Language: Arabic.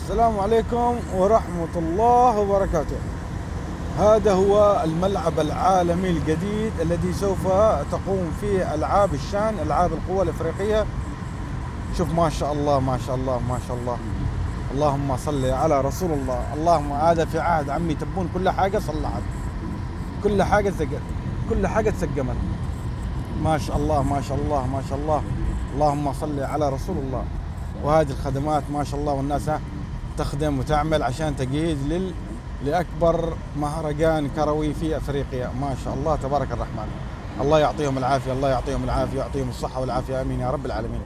السلام عليكم ورحمة الله وبركاته. هذا هو الملعب العالمي الجديد الذي سوف تقوم فيه ألعاب الشان، ألعاب القوى الإفريقية. شوف ما شاء الله ما شاء الله ما شاء الله، اللهم صل على رسول الله. اللهم هذا في عهد عمي تبون كل حاجة صلحت، كل حاجة كل حاجة تسقمت. ما شاء الله ما شاء الله ما شاء الله، اللهم صل على رسول الله. وهذه الخدمات ما شاء الله، والناس تخدم وتعمل عشان تجهيز لأكبر مهرجان كروي في أفريقيا. ما شاء الله تبارك الرحمن. الله يعطيهم العافية، الله يعطيهم العافية ويعطيهم الصحة والعافية، آمين يا رب العالمين.